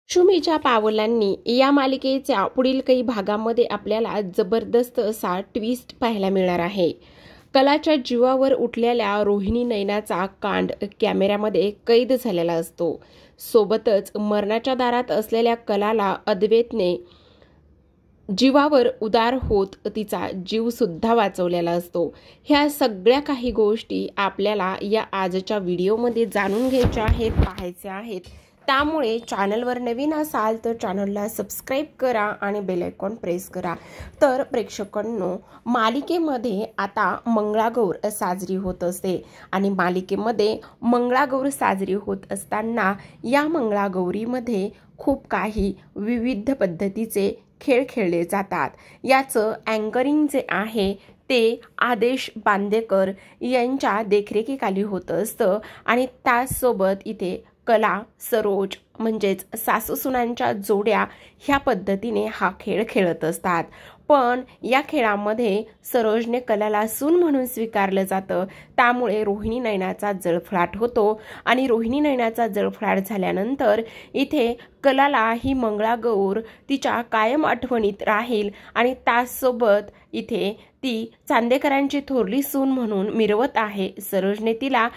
शुमीच्या पावलांनी या मालिकेच्या पुढील काही भागामध्ये आपल्याला जबरदस्त असा ट्विस्ट पाहायला मिळणार आहे। कलाच्या जीवावर उठलेल्या रोहिणी नैनाचा कांड कॅमेऱ्यामध्ये कैद झालेला असतो। सोबतच मरणाच्या दारात असलेल्या कलाला अद्वैतने जीवावर उदार होत तिचा जीव सुद्धा वाचवलेला असतो। ह्या सगळ्या काही गोष्टी आपल्याला या आजच्या व्हिडिओमध्ये जाणून घ्यायच्या आहेत, पाहायच्या आहेत। त्यामुळे चॅनलवर नवीन असाल तर चॅनलला सबस्क्राइब करा आणि बेल आयकॉन प्रेस करा। तर प्रेक्षकांनो, मालिकेमध्ये आता मंगळागौर साजरी होत असते आणि मालिकेमध्ये मंगळागौर साजरी होत असताना या मंगळागौरीमध्ये खूप काही विविध पद्धतीचे खेळ खेळले जातात। याचं अँकरिंग जे आहे ते आदेश बांदेकर यांच्या देखरेखीखाली होत असतं आणि त्यासोबत इथे कला, सरोज म्हणजेच सासूसुनांच्या जोड्या ह्या पद्धतीने हा खेळ खेळत असतात। पण या खेळामध्ये सरोजने कलाला सून म्हणून स्वीकारलं जातं, त्यामुळे रोहिणी नैनाचा जळफळाट होतो आणि रोहिणी नैनाचा जळफळाट झाल्यानंतर इथे कलाला ही मंगळागौर तिच्या कायम आठवणीत राहील आणि त्यासोबत इथे ती चांदेकरांची थोरली सून म्हणून मिरवत आहे। सरोजने तिला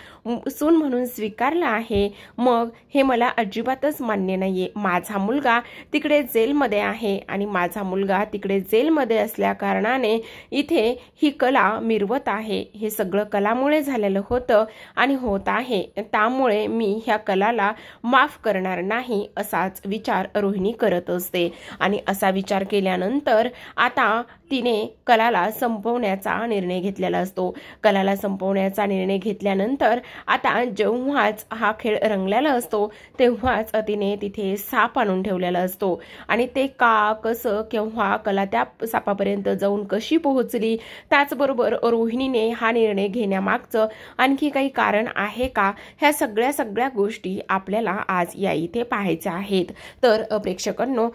सून म्हणून स्वीकारलं आहे। मग हे मला अजिबातच मान्य नाहीये। माझा मुलगा तिकडे जेलमध्ये आहे आणि माझा मुलगा तिकडे जेलमध्ये असल्या कारणाने इथे ही कला मिरवत आहे। हे सगळं कलामुळे झालेलं होतं आणि होत आहे, त्यामुळे मी ह्या कलाला माफ करणार नाही असाच विचार रोहिणी करत असते। आणि असा विचार केल्यानंतर आता तिने कलाला संपवण्याचा निर्णय घेतलेला असतो। कलाला संपवण्याचा निर्णय घेतल्यानंतर आता जेव्हाच हा खेळ रंगलेला असतो तेव्हाच तिने तिथे साप आणून ठेवलेला असतो आणि ते का, कसं, केव्हा कला त्या सापापर्यंत जाऊन कशी पोहोचली, त्याचबरोबर रोहिणीने हा निर्णय घेण्यामागचं आणखी काही कारण आहे का, ह्या सगळ्या गोष्टी आपल्याला आज या इथे पाहायच्या आहेत। तर प्रेक्षकांनो,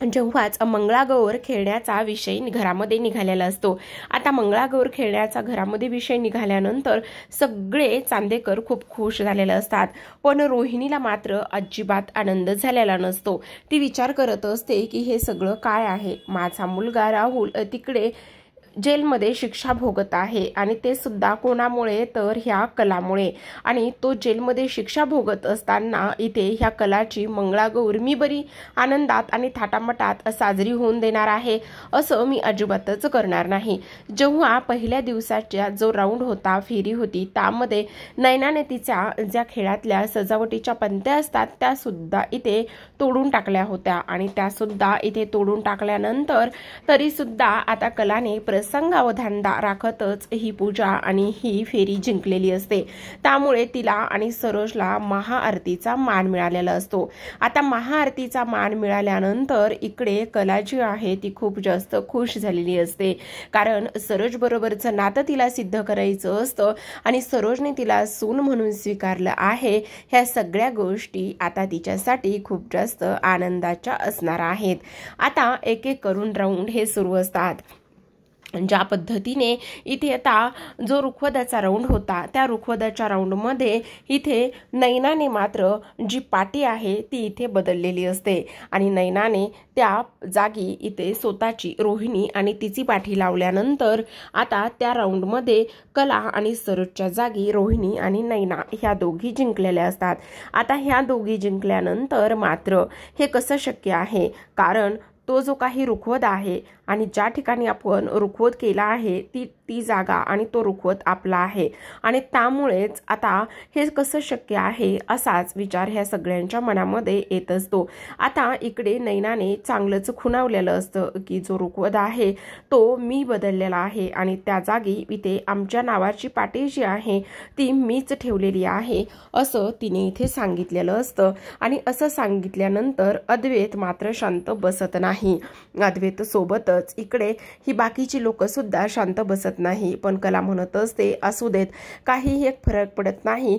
जेव्हाच मंगळागौर खेळण्याचा विषय घरामध्ये निघालेला असतो, आता मंगळागौर खेळण्याचा घरामध्ये विषय निघाल्यानंतर सगळे चांदेकर खूप खुश झालेले असतात, पण रोहिणीला मात्र अजिबात आनंद झालेला नसतो। ती विचार करत असते की हे सगळं काय आहे। माझा मुलगा राहुल तिकडे जेलमध्ये शिक्षा भोगत आहे आणि ते सुद्धा कोणामुळे, तर ह्या कलामुळे। आणि तो जेलमध्ये शिक्षा भोगत असताना इथे ह्या कलाची मंगळागौर मी बरी आनंदात आणि थाटामाटात साजरी होऊन देणार आहे, असं मी अजिबातच करणार नाही। जेव्हा पहिल्या दिवसाच्या जो राऊंड होता, फेरी होती, त्यामध्ये नैनाने तिच्या ज्या खेळातल्या सजावटीच्या पंत्या असतात त्या सुद्धा इथे तोडून टाकल्या होत्या आणि त्या सुद्धा इथे तोडून टाकल्यानंतर तरी सुद्धा आता कलाने प्रसंगावधान राखतच ही पूजा आणि ही फेरी जिंकलेली असते। त्यामुळे तिला आणि सरोजला महाआरतीचा मान मिळालेला असतो। आता महाआरतीचा मान मिळाल्यानंतर इकडे कला जी आहे ती खूप जास्त खुश झालेली असते, कारण सरोज बरोबरचं नातं तिला सिद्ध करायचं असतं आणि सरोजने तिला सून म्हणून स्वीकारलं आहे। ह्या सगळ्या गोष्टी आता तिच्यासाठी खूप जास्त आनंदाच्या असणार आहेत। आता एक एक करून राऊंड हे सुरू असतात। ज्या पद्धतीने इथे आता जो रुखवताचा राऊंड होता, त्या रुखवताच्या राऊंडमध्ये इथे नैनाने मात्र जी पाटी आहे ती इथे बदललेली असते आणि नैनाने त्या जागी इथे स्वतःची रोहिणी आणि तिची पाठी लावल्यानंतर आता त्या राऊंडमध्ये कला आणि सरोजच्या जागी रोहिणी आणि नैना ह्या दोघी जिंकलेल्या असतात। आता ह्या दोघी जिंकल्यानंतर मात्र हे कसं शक्य आहे, कारण तो जो काही रुखवत आहे आणि ज्या ठिकाणी आपण रुखवत केला आहे ती जागा आणि तो रुखवत आपला आहे आणि त्यामुळेच आता हे कसं शक्य आहे असाच विचार ह्या सगळ्यांच्या मनामध्ये येत असतो। आता इकडे नैनाने चांगलंच खुणावलेलं असतं की जो रुखवत आहे तो मी बदललेला आहे आणि त्या जागी इथे आमच्या नावाची पाटी जी आहे ती मीच ठेवलेली आहे, असं तिने इथे सांगितलेलं असतं। आणि असं सांगितल्यानंतर अद्वैत मात्र शांत बसत नाही। अद्वैत सोबतच इकडे ही बाकीची लोक सुद्धा शांत बसत नाही, पण कला म्हणत असते असू देत, काहीही एक फरक पडत नाही.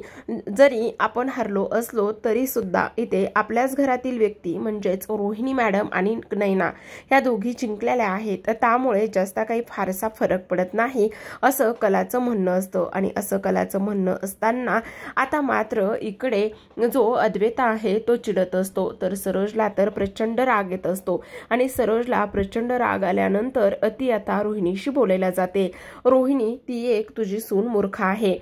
जरी आपण हरलो असलो तरी सुद्धा इथे आपल्याच घरातील व्यक्ती म्हणजेच रोहिणी मॅडम आणि नैना ह्या दोघी जिंकलेल्या आहेत, त्यामुळे जास्त काही फारसा फरक पडत नाही असं कलाचं म्हणणं असतं. आणि असं कलाचं म्हणणं असताना आता मात्र इकडे जो अद्वैत आहे तो चिडत असतो, तर सरोजला तर प्रचंड राग येत असतो. आणि सरोजला प्रचंड राग आल्यानंतर ती आता रोहिणीशी बोलायला जाते. रोहिणी, ती एक तुझी सून मूर्ख आहे,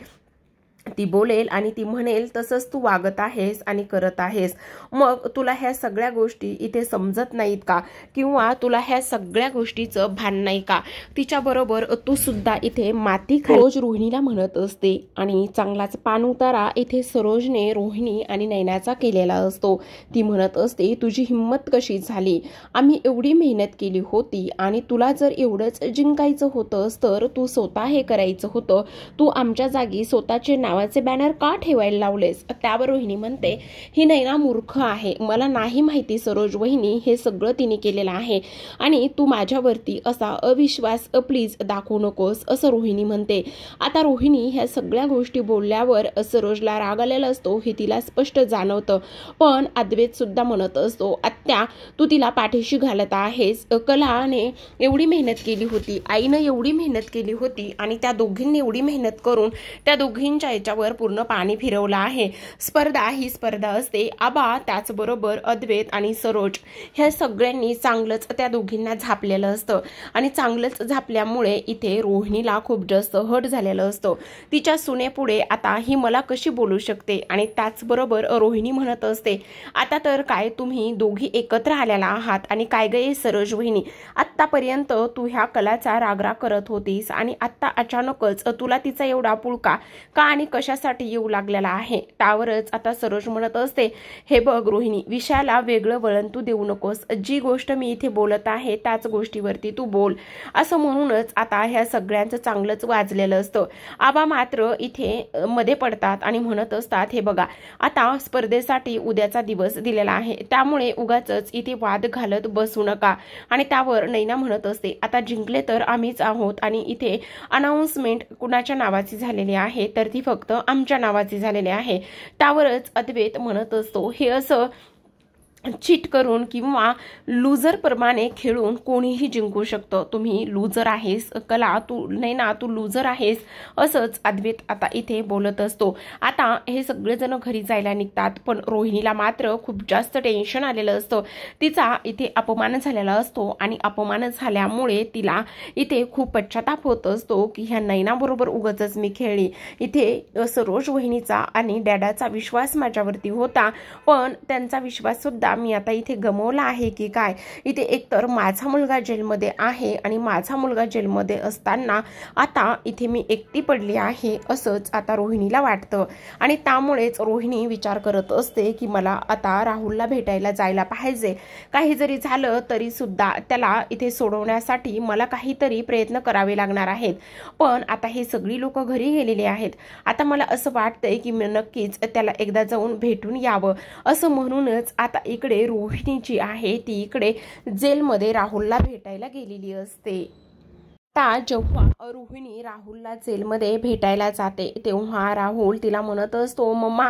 ती बोलेल आणि ती म्हणेल तसंच तू वागत आहेस आणि करत आहेस. मग तुला ह्या सगळ्या गोष्टी इथे समजत नाहीत का, किंवा तुला ह्या सगळ्या गोष्टीचं भान नाही का? तिच्याबरोबर तू सुद्धा इथे माती रोज रोहिणीला म्हणत असते. आणि चांगलाच पान उतारा इथे सरोजने रोहिणी आणि नैनाचा केलेला असतो. ती म्हणत असते, तुझी हिंमत कशी झाली? आम्ही एवढी मेहनत केली होती आणि तुला जर एवढंच जिंकायचं होतंस तर तू स्वतः हे करायचं होतं. तू आमच्या जागी स्वतःचे नावाचे बॅनर का ठेवायला लावलेस? त्यावर रोहिणी म्हणते, ही नैना मूर्ख आहे, मला नाही माहिती सरोज वहिनी हे सगळं तिने केलेलं आहे आणि तू माझ्यावरती असा अविश्वास प्लीज दाखवू नकोस, असं रोहिणी म्हणते. आता रोहिणी ह्या सगळ्या गोष्टी बोलल्यावर सरोजला राग आलेला असतो हे तिला स्पष्ट जाणवतं. पण अद्वैत सुद्धा म्हणत असतो, आत्या तू तिला पाठीशी घालत आहेस. कलाने एवढी मेहनत केली होती, आईनं एवढी मेहनत केली होती आणि त्या दोघींनी एवढी मेहनत करून त्या दोघींच्या याच्यावर पूर्ण पाणी फिरवलं आहे. स्पर्धा ही स्पर्धा असते आबा. त्याचबरोबर अद्वैत आणि सरोज ह्या सगळ्यांनी चांगलंच त्या दोघींना झापलेलं असतं आणि चांगलंच झापल्यामुळे इथे रोहिणीला खूप जास्त हट झालेलं असतं. तिच्या सुनेपुढे आता ही मला कशी बोलू शकते? आणि त्याचबरोबर रोहिणी म्हणत असते, आता तर काय तुम्ही दोघी एकत्र आलेला आहात आणि काय गे सरोज वहिनी, आत्तापर्यंत तू ह्या कलाचा रागराग करत होतीस आणि आत्ता अचानकच तुला तिचा एवढा पुळका का आणि कशासाठी येऊ लागलेला आहे? त्यावरच आता सरोज म्हणत असते, हे बघ रोहिणी, विषयाला वेगळं वळण तू देऊ नकोस, जी गोष्ट मी इथे बोलत आहे त्याच गोष्टीवरती तू बोल. असं म्हणूनच आता ह्या सगळ्यांचं चांगलंच वाजलेलं असतं. आबा मात्र इथे मध्ये पडतात आणि म्हणत असतात, हे बघा आता स्पर्धेसाठी उद्याचा दिवस दिलेला आहे, त्यामुळे उगाचच इथे वाद घालत बसू नका. आणि त्यावर नैना म्हणत असते, आता जिंकले तर आम्हीच आहोत आणि इथे अनाउन्समेंट कुणाच्या नावाची झालेली आहे तर ती फक्त आमच्या नावाची झालेली आहे. त्यावरच अद्वैत म्हणत असतो, हे असं चीट करून किंवा लूजर प्रमाणे खेळून कोणीही जिंकू शकतो. तुम्ही लूजर आहेस कला, तू नैना तू लूजर आहेस, असंच अद्वैत आता इथे बोलत असतो. आता हे सगळेजण घरी जायला निघतात, पण रोहिणीला मात्र खूप जास्त टेन्शन आलेलं असतं. तिचा इथे अपमान झालेला असतो आणि अपमान झाल्यामुळे तिला इथे खूप पश्चाताप होत असतो की ह्या नैनाबरोबर उगाचच मी खेळली. इथे सरोज वहिनीचा आणि डॅडाचा विश्वास माझ्यावरती होता, पण त्यांचा विश्वास सुद्धा मी आता इथे गमावला आहे की काय? इथे एकतर माझा मुलगा जेलमध्ये आहे आणि माझा मुलगा जेलमध्ये असताना आता इथे मी एकटी पडली आहे, असंच आता रोहिणीला वाटतं. आणि त्यामुळेच रोहिणी विचार करत असते की मला आता राहुलला भेटायला जायला पाहिजे. काही जरी झालं तरी सुद्धा त्याला इथे सोडवण्यासाठी मला काहीतरी प्रयत्न करावे लागणार आहेत. पण आता हे सगळी लोक घरी गेलेली आहेत. आता मला असं वाटतंय की मी नक्कीच त्याला एकदा जाऊन भेटून यावं. असं म्हणूनच आता इकडे रोहिणी जी आहे ती इकडे जेलमध्ये राहुलला भेटायला गेलेली असते. आता जेव्हा रोहिणी राहुलला जेलमध्ये भेटायला जाते तेव्हा राहुल तिला म्हणत असतो, मम्मा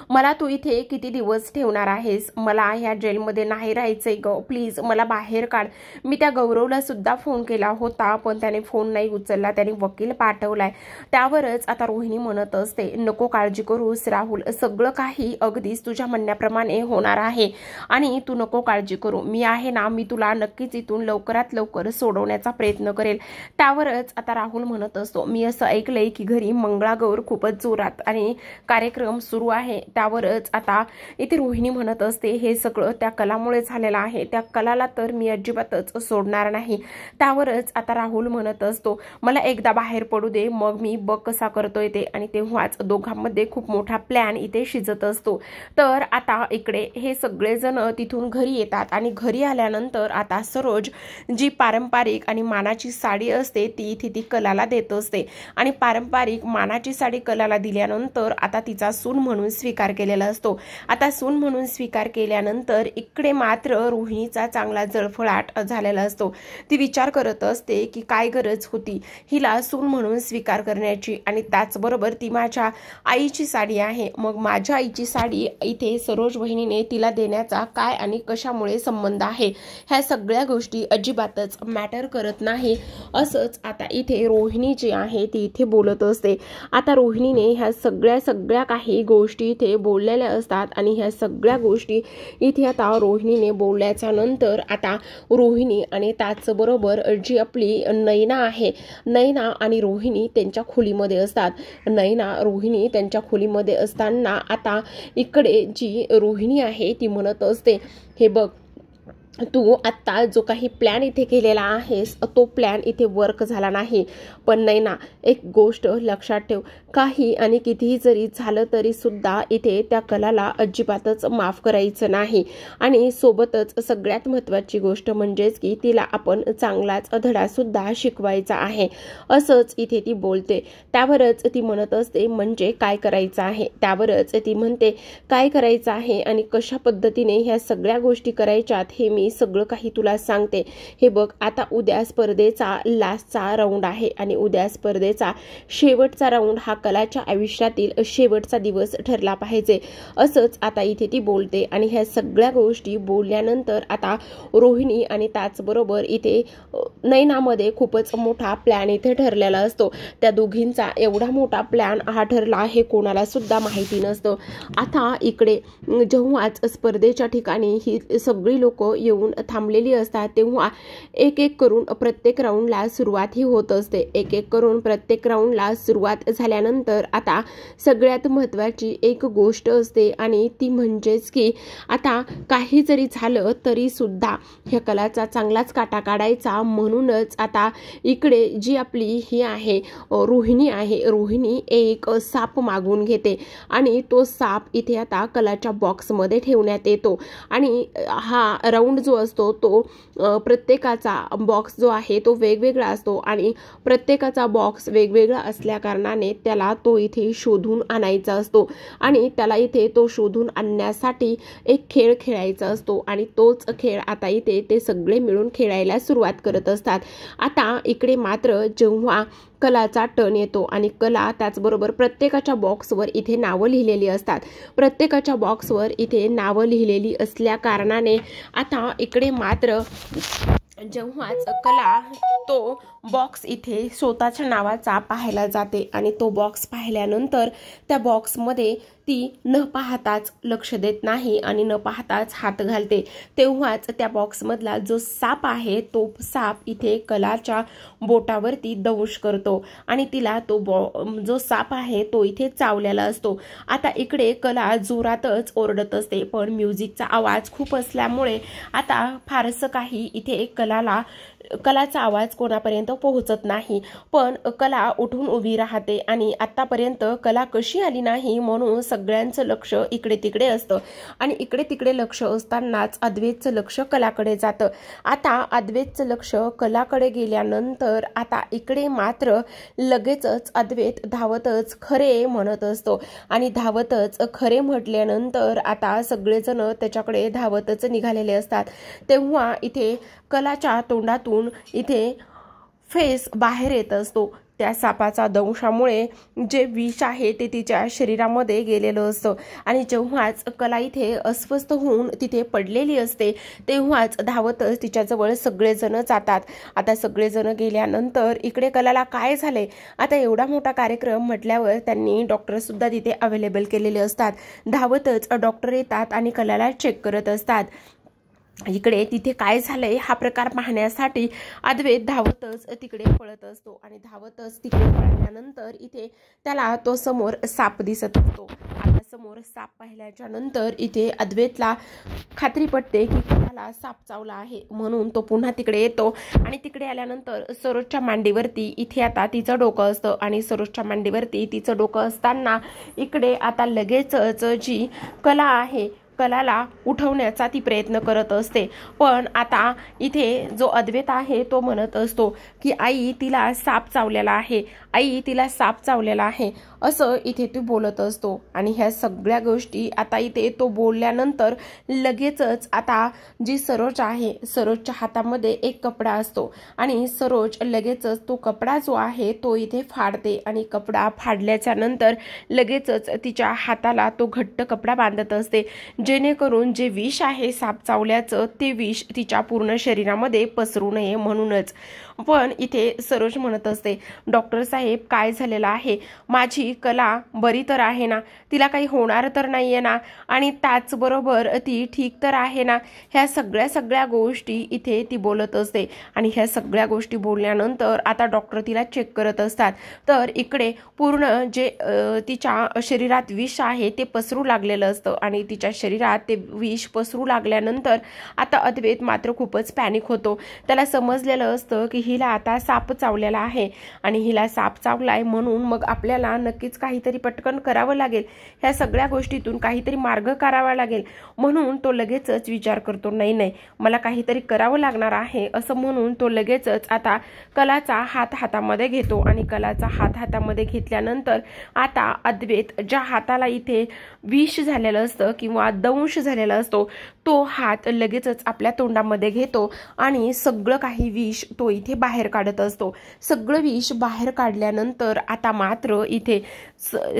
मला तू इथे किती दिवस ठेवणार आहेस? मला ह्या जेलमध्ये नाही राहायचंय ग, प्लीज मला बाहेर काढ. मी त्या गौरवला सुद्धा फोन केला होता पण त्याने फोन नाही उचलला, त्याने वकील पाठवलाय. त्यावरच आता रोहिणी म्हणत असते, नको काळजी करूस राहुल, सगळं काही अगदीच तुझ्या म्हणण्याप्रमाणे होणार आहे आणि तू नको काळजी करू, मी आहे ना, मी तुला नक्कीच इथून लवकरात लवकर सोडवण्याचा प्रयत्न करेल. त्यावरच आता राहुल म्हणत असतो, मी असं ऐकलंय की घरी मंगळागौर खूपच जोरात आणि कार्यक्रम सुरू आहे. त्यावरच आता इथे रोहिणी म्हणत असते, हे सगळं त्या कलामुळे झालेलं आहे, त्या कलाला तर मी अजिबातच सोडणार नाही. त्यावरच आता राहुल म्हणत असतो, मला एकदा बाहेर पडू दे, मग मी बघ कसा करतोय ते. आणि तेव्हाच दोघांमध्ये खूप मोठा प्लॅन इथे शिजत असतो. तर आता इकडे हे सगळेजण तिथून घरी येतात आणि घरी आल्यानंतर आता सरोज जी पारंपरिक आणि मानाची साडी असते असते ती इथे ती कलाला देत असते आणि पारंपरिक मानाची साडी कलाला दिल्यानंतर आता तिचा सून म्हणून स्वीकार केलेला असतो। आता सून म्हणून स्वीकार केल्यानंतर इकडे मात्र रोहिणीचा चांगला जळफळाट झालेला असतो। ती विचार करत असते की काय गरज होती हिला सून म्हणून स्वीकार करण्याची, आणि त्याचबरोबर ती माझ्या आईची साडी आहे, मग माझ्या आईची साडी इथे सरोज वहिनीने तिला देण्याचा काय आणि कशामुळे संबंध आहे, ह्या सगळ्या गोष्टी अजिबातच मॅटर करत नाही असंच आता इथे रोहिणी जी आहे ती इथे बोलत असते। आता रोहिणीने ह्या सगळ्या काही गोष्टी इथे बोललेल्या असतात आणि ह्या सगळ्या गोष्टी इथे आता रोहिणीने बोलल्याच्या नंतर आता रोहिणी आणि त्याचबरोबर जी आपली नैना आहे, नैना आणि रोहिणी त्यांच्या खोलीमध्ये असतात। नैना रोहिणी त्यांच्या खोलीमध्ये असताना आता इकडे जी रोहिणी आहे ती म्हणत असते, हे बघ तू आत्ता जो काही प्लॅन इथे केलेला आहेस तो प्लॅन इथे वर्क झाला नाही, पण नैना एक गोष्ट लक्षात ठेव, काही आणि कितीही जरी झालं तरी सुद्धा इथे त्या कलाला अजिबातच माफ करायचं नाही, आणि सोबतच सगळ्यात महत्त्वाची गोष्ट म्हणजेच की तिला आपण चांगलाच धडा सुद्धा शिकवायचा आहे असंच इथे ती बोलते। त्यावरच ती म्हणत असते म्हणजे काय करायचं आहे, त्यावरच ती म्हणते काय करायचं आहे आणि कशा पद्धतीने ह्या सगळ्या गोष्टी करायच्यात हे मी सगळं काही तुला सांगते। हे बघ आता उद्या स्पर्धेचा लास्टचा राऊंड आहे आणि उद्या स्पर्धेचा शेवटचा राऊंड हा कलाच्या आयुष्यातील शेवटचा दिवस ठरला पाहिजे असंच आता इथे ती बोलते। आणि ह्या सगळ्या गोष्टी बोलल्यानंतर आता रोहिणी आणि त्याचबरोबर इथे नैनामध्ये खूपच मोठा प्लॅन इथे ठरलेला असतो। त्या दोघींचा एवढा मोठा प्लॅन हा ठरला हे कोणाला सुद्धा माहिती नसतं। आता इकडे जेव्हाच स्पर्धेच्या ठिकाणी ही सगळी लोक येऊन थांबलेली असतात तेव्हा एक एक करून प्रत्येक राऊंडला सुरुवात ही होत असते। एक एक करून प्रत्येक राऊंडला सुरुवात झाल्यानंतर आता सगळ्यात महत्त्वाची एक गोष्ट असते आणि ती म्हणजेच की आता काही जरी झालं तरी सुद्धा ह्या कलाचा चांगलाच काटा काढायचा, म्हणूनच आता इकडे जी आपली ही आहे रोहिणी आहे, रोहिणी एक साप मागून घेते आणि तो साप इथे आता कलाच्या बॉक्समध्ये ठेवण्यात येतो आणि हा राऊंड जो असतो तो प्रत्येकाचा बॉक्स जो आहे तो वेगवेगळा असतो आणि प्रत्येकाचा बॉक्स वेगवेगळा असल्या कारणाने त्याला तो इथे शोधून आणायचा असतो आणि त्याला इथे तो शोधून आणण्यासाठी एक खेळ खेळायचा असतो आणि तोच खेळ आता इथे ते सगळे मिळून खेळायला सुरुवात करत असतात। आता इकडे मात्र जेव्हा कलाचा टर्न येतो आणि कला त्याचबरोबर प्रत्येकाच्या बॉक्सवर इथे नावं लिहिलेली असतात, प्रत्येकाच्या बॉक्सवर इथे नावं लिहिलेली असल्या कारणाने आता इकडे मात्र जेव्हाच कला तो बॉक्स इथे स्वतःच्या नावाचा पाहायला जाते आणि तो बॉक्स पाहिल्यानंतर त्या बॉक्समध्ये ती न पाहताच लक्ष देत नाही आणि न पाहताच हात घालते, तेव्हाच त्या बॉक्समधला जो साप आहे तो साप इथे कलाच्या बोटावरती दंश करतो आणि तिला तो जो साप आहे तो इथे चावलेला असतो। आता इकडे कला जोरातच ओरडत असते, पण म्युझिकचा आवाज खूप असल्यामुळे आता फारसं काही इथे कलाचा आवाज कोणापर्यंत पोहोचत नाही, पण कला उठून उभी राहते आणि आतापर्यंत कला कशी आली नाही म्हणून सगळ्यांचं लक्ष इकडे तिकडे असतं आणि इकडे तिकडे लक्ष असतानाच अद्वैतचं लक्ष कलाकडे जातं। आता अद्वैतचं लक्ष कलाकडे गेल्यानंतर आता इकडे मात्र लगेचच अद्वैत धावतच खरे म्हणत असतो आणि धावतच खरे म्हटल्यानंतर आता सगळेजण त्याच्याकडे धावतच निघालेले असतात। तेव्हा इथे कलाच्या तोंडातून इथे फेस बाहेर येत असतो। त्या सापाचा दंशामुळे जे विष आहे ते तिच्या शरीरामध्ये गेलेलं असतं आणि जेव्हाच कला इथे अस्वस्थ होऊन तिथे पडलेली असते तेव्हाच धावतच तिच्याजवळ सगळेजण जातात। आता सगळेजण गेल्यानंतर इकडे कलाला काय झाले, आता एवढा मोठा कार्यक्रम म्हटल्यावर त्यांनी डॉक्टर सुद्धा तिथे अवेलेबल केलेले असतात। धावतच डॉक्टर येतात आणि कलाला चेक करत असतात। इकडे तिथे काय झालंय हा प्रकार पाहण्यासाठी अद्वैत धावतच तिकडे पळत असतो आणि धावतच तिकडे पळाल्यानंतर इथे त्याला तो समोर साप दिसत असतो। आता समोर साप पाहिल्याच्या नंतर इथे अद्वैतला खात्री पटते की कलाला साप चावला आहे, म्हणून तो पुन्हा तिकडे येतो आणि तिकडे आल्यानंतर सरोजच्या मांडीवरती इथे आता तिचं डोकं असतं आणि सरोजच्या मांडीवरती तिचं डोकं असताना इकडे आता लगेचच जी कला आहे कलाला उठवण्याचा ती प्रयत्न करत असते। पण आता इथे जो अद्वैत आहे तो म्हणत असतो की आई तिला साप चावलेला आहे, आई तिला साप चावलेला आहे असं इथे तो बोलत असतो। आणि ह्या सगळ्या गोष्टी आता इथे तो बोलल्यानंतर लगेचच आता जी सरोज आहे, सरोजच्या हातामध्ये एक कपडा असतो आणि सरोज लगेचच तो कपडा जो आहे तो इथे फाडते आणि कपडा फाडल्याच्या नंतर लगेचच तिच्या हाताला तो घट्ट कपडा बांधत असते, जेणेकरून जे विष आहे साप चावल्याचं ते विष तिच्या पूर्ण शरीरामध्ये पसरू नये म्हणूनच। पण इथे सरोज म्हणत असते, डॉक्टर साहेब काय झालेलं आहे, माझी कला बरी तर आहे ना, तिला काही होणार तर नाहीये ना, आणि त्याचबरोबर ती ठीक तर आहे ना, ह्या सगळ्या गोष्टी इथे ती बोलत असते। आणि ह्या सगळ्या गोष्टी बोलल्यानंतर आता डॉक्टर तिला चेक करत असतात, तर इकडे पूर्ण जे तिच्या शरीरात विष आहे ते पसरू लागलेलं असतं आणि तिच्या शरीरात ते विष पसरू लागल्यानंतर आता अद्वैत मात्र खूपच पॅनिक होतो। त्याला समजलेलं असतं की हिला आता साप चावलेला आहे आणि हिला साप चावलाय म्हणून मग आपल्याला नक्कीच काहीतरी पटकन करावं लागेल, ह्या सगळ्या गोष्टीतून काहीतरी मार्ग काढावा लागेल। म्हणून तो लगेचच विचार करतो, नाही मला काहीतरी करावं लागणार आहे असं म्हणून तो लगेचच आता कलाचा हात हातामध्ये घेतो आणि कलाचा हात हातामध्ये घेतल्यानंतर आता अद्वैत ज्या हाताला इथे विष झालेलं असतं किंवा दंश झालेला असतो तो हात लगेचच आपल्या तोंडामध्ये घेतो आणि सगळं काही विष तो इथे बाहेर काढत असतो। सगळं विष बाहेर काढल्यानंतर आता मात्र इथे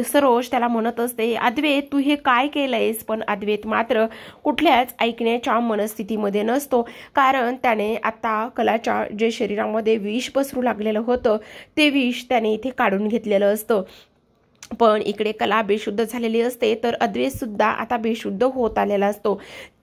सरोज त्याला म्हणत असते, अद्वैत तू हे काय केलंयस? पण अद्वैत मात्र कुठल्याच ऐकण्याच्या मनस्थितीमध्ये नसतो, कारण त्याने आता कलाच्या जे शरीरामध्ये विष पसरू लागलेलं होतं ते विष त्याने इथे काढून घेतलेलं असतं। पण इकडे कला बेशुद्ध झालेली असते तर अद्वैत सुद्धा आता बेशुद्ध होत आलेला असतो।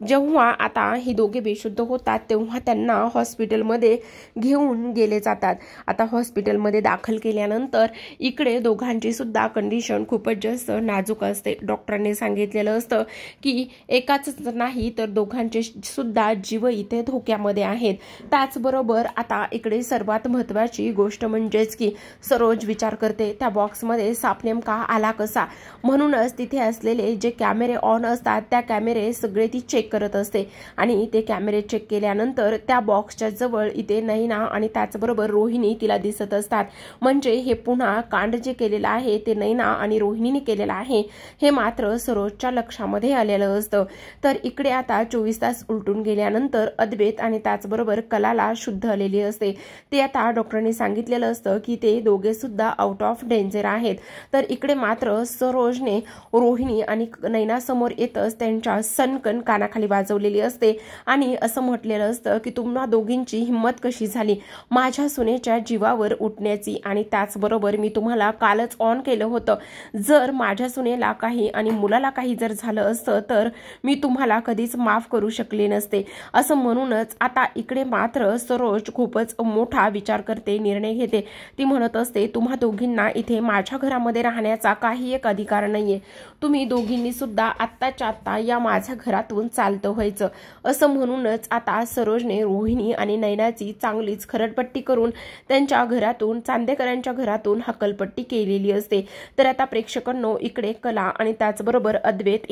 जेव्हा आता ही दोघे बेशुद्ध होतात तेव्हा त्यांना हॉस्पिटलमध्ये घेऊन गेले जातात। आता हॉस्पिटलमध्ये दाखल केल्यानंतर इकडे दोघांची सुद्धा कंडिशन खूपच जास्त नाजूक असते। डॉक्टरांनी सांगितलेलं असतं की एकाच नाही तर दोघांचे सुद्धा जीव इथे धोक्यामध्ये आहेत। त्याचबरोबर आता इकडे सर्वात महत्त्वाची गोष्ट म्हणजेच की सरोज विचार करते त्या बॉक्समध्ये साप नेमका आला कसा, म्हणूनच तिथे असलेले जे कॅमेरे ऑन असतात त्या कॅमेरे सगळे ती चेक करत असते आणि ते कॅमेरे चेक केल्यानंतर त्या बॉक्सच्या जवळ इथे नैना आणि त्याचबरोबर रोहिणी तिला दिसत असतात। म्हणजे हे पुन्हा कांड जे केलेलं आहे ते नैना आणि रोहिणीने केलेलं आहे हे मात्र सरोजच्या लक्षामध्ये आलेलं असतं। तर इकडे आता 24 तास उलटून गेल्यानंतर अद्वैत आणि त्याचबरोबर कलाला शुद्ध आलेली असते। ते आता डॉक्टरांनी सांगितलेलं असतं की ते दोघे सुद्धा आउट ऑफ डेंजर आहेत। तर इकडे मात्र सरोजने रोहिणी आणि नैना समोर येतच त्यांच्या सनकन कानाखाली वाजवलेली असते आणि असं म्हटलेलं असतं की तुम्हा दोघींची हिंमत कशी झाली माझ्या सुनेच्या जीवावर उठण्याची, आणि त्याचबरोबर मी तुम्हाला कालच ऑन केलं होतं, जर माझ्या सुनेला काही आणि मुलाला काही जर झालं असतं तर मी तुम्हाला कधीच माफ करू शकले नसते। असं म्हणूनच आता इकडे मात्र सरोज खूपच मोठा विचार करते, निर्णय घेते। ती म्हणत असते, तुम्हा दोघींना इथे माझ्या घरामध्ये राहण्याचा काही एक अधिकार नाहीये, तुम्ही दोघींनी सुद्धा आत्ताच्या आत्ता या माझ्या घरातून चालतं व्हायचं। असं म्हणूनच आता सरोजने रोहिणी आणि नैनाची चांगलीच खरडपट्टी करून त्यांच्या घरातून, चांदेकरांच्या घरातून हकलपट्टी केलेली असते। तर आता प्रेक्षकांनो इकडे कला आणि त्याचबरोबर अद्वैत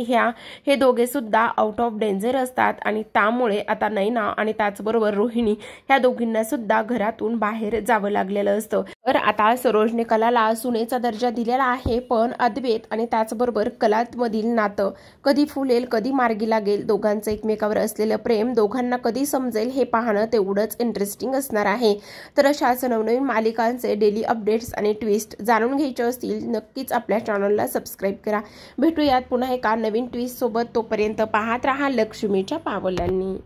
हे दोघे सुद्धा आउट ऑफ डेंजर असतात आणि त्यामुळे आता नैना आणि त्याचबरोबर रोहिणी ह्या दोघींना सुद्धा घरातून बाहेर जावं लागलेलं असतं। तर आता सरोजने कलाला सुनेचा दर्जा दिलेला आहे, पण अद्वैत आणि त्याचबरोबर कलामधील नातं कधी फुलेल, कधी मार्गी लागेल, दोघांचं एकमेकावर असलेलं प्रेम दोघांना कधी समजेल हे पाहणं तेवढंच इंटरेस्टिंग असणार आहे। तर अशाच नवनवीन मालिकांचे डेली अपडेट्स आणि ट्विस्ट जाणून घ्यायचे असतील नक्कीच आपल्या चॅनलला सबस्क्राईब करा। भेटूयात पुन्हा एका नवीन ट्विस्ट सोबत, तोपर्यंत पाहत रहा लक्ष्मीच्या पावलांनी।